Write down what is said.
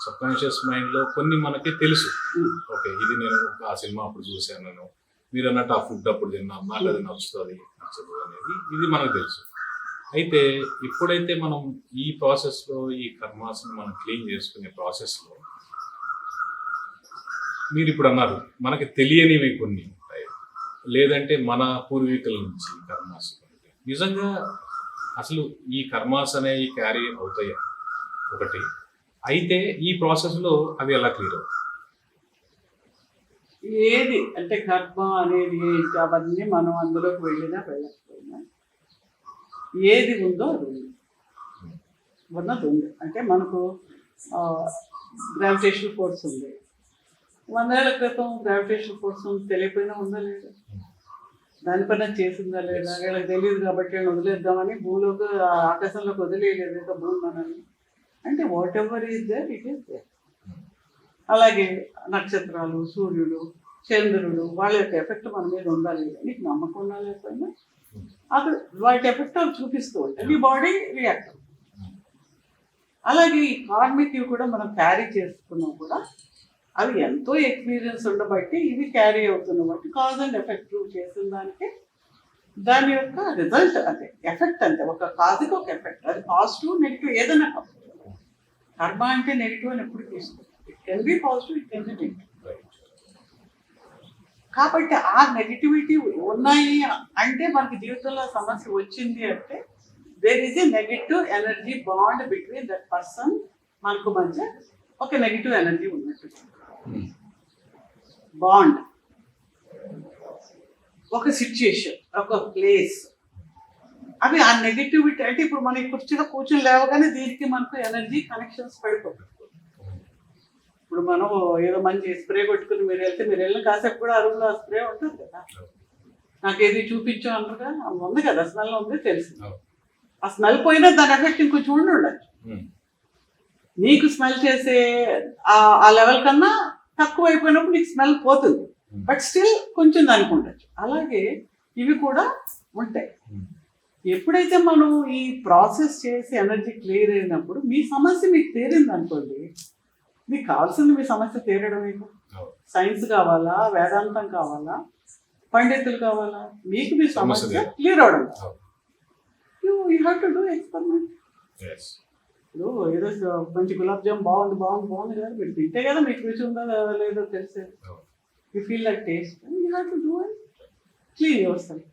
Subconscious మైండ్లో కొన్ని మనకి తెలుసు. ఓకే, ఇది నేను ఆ సినిమా అప్పుడు చూశాను, నేను మీరు అన్నట్టు ఆ ఫుడ్ అప్పుడు తిన్నాను, నాకు అది నచ్చుతుంది నచ్చదు అనేది ఇది మనకు తెలుసు. అయితే ఎప్పుడైతే మనం ఈ ప్రాసెస్లో ఈ కర్మాస్ని మనం క్లీన్ చేసుకునే ప్రాసెస్లో మీరు ఇప్పుడు అన్నారు మనకి తెలియనివి కొన్ని ఉంటాయి, లేదంటే మన పూర్వీకుల నుంచి కర్మాస్ నిజంగా అసలు ఈ కర్మాస్ అనేవి క్యారీ అవుతాయా ఒకటి, అయితే ఈ ప్రాసెస్లో అవి ఎలా క్లియర్ అవుతాయి? ఏది అంటే కర్మ అనేది ఏంటి అవన్నీ మనం అందులోకి వెళ్ళకపోయినా ఏది ఉందో అది ఉంది, ఉన్నది ఉంది. అంటే మనకు గ్రావిటేషన్ ఫోర్స్ ఉంది, 100 ఏళ్ల క్రితం గ్రావిటేషన్ ఫోర్స్ తెలియకపోయినా ఉందా లేదా, దానిపైన చేసిందా లేదా, వీళ్ళకి తెలియదు కాబట్టి వీళ్ళని వదిలేద్దామని భూమిలోకి ఆకాశంలోకి వదిలేయలేదు ఇంకా భూమి మనల్ని. అంటే whatever is there it is there. అలాగే నక్షత్రాలు, సూర్యుడు, చంద్రుడు, వాళ్ళ యొక్క ఎఫెక్ట్ మన మీద ఉండాలి, నీకు నమ్మకం ఉండాలి లేకపోయినా అక్కడ వాటి ఎఫెక్ట్ అవి చూపిస్తూ ఉంటాయి, మీ బాడీ రియాక్ట్. అలాగే ఈ కార్మిక్ కూడా మనం క్యారీ చేసుకున్నాం కూడా అవి ఎంతో ఎక్స్పీరియన్స్ ఉండబట్టి ఇవి క్యారీ అవుతున్న బట్టి కాజ్ అండ్ ఎఫెక్ట్ చేసిన దానికి దాని యొక్క రిజల్ట్ అంతే, ఎఫెక్ట్ అంతే. ఒక కాజ్కి ఒక ఎఫెక్ట్, అది పాజిటివ్ నెగిటివ్ ఏదైనా కాదు. కర్మ అంటే నెగిటివ్ అని ఎప్పుడు తీసుకో, it can be positive, it can be negative. కాబట్టి ఆ నెగిటివిటీ ఉన్నాయి అంటే మనకి జీవితంలో సమస్య వచ్చింది అంటే there is a negative energy bond between that person, మనకు మధ్య ఒక నెగిటివ్ ఎనర్జీ ఉన్నట్టు బాండ్, ఒక సిచ్యుయేషన్, ఒక ప్లేస్. అవి ఆ నెగిటివిటీ అంటే ఇప్పుడు మనం కుర్చీలో కూర్చొని లేవగానే దీనికి మనకు ఎనర్జీ కనెక్షన్స్ పడిపోతుంది. ఇప్పుడు మనం ఏదో మంచి స్ప్రే కొట్టుకుని మీరు వెళ్తే మీరు వెళ్ళిన కాసేపు కూడా ఆ రూమ్లో స్ప్రే ఉంటుంది కదా, నాకు ఏది చూపించాం అన్నగా ఉంది కదా, స్మెల్ ఉంది తెలుసు. ఆ స్మెల్ పోయినా దాని ఎఫెక్ట్ ఇంకొంచెం ఉండొచ్చు, నీకు స్మెల్ చేసే ఆ లెవెల్ కన్నా తక్కువ అయిపోయినప్పుడు నీకు స్మెల్ పోతుంది, బట్ స్టిల్ కొంచెం దానికి ఉండొచ్చు. అలాగే ఇవి కూడా ఉంటాయి. ఎప్పుడైతే మనం ఈ ప్రాసెస్ చేసి ఎనర్జీ క్లియర్ అయినప్పుడు మీ సమస్య మీకు తీరింది అనుకోండి, మీకు కావాల్సింది మీ సమస్య తీరడం. మీకు సైన్స్ కావాలా, వేదాంతం కావాలా, పండితులు కావాలా, మీకు మీ సమస్య క్లియర్ అవడం. You have to do experiment. ఇప్పుడు ఏదో మంచి గులాబ్ జామ్ బాగుంది బాగుంది బాగుంది కదా, మీరు తింటే కదా మీకు రుచి ఉందో లేదో తెలిసేది. You feel like taste, you have to do and clean your self.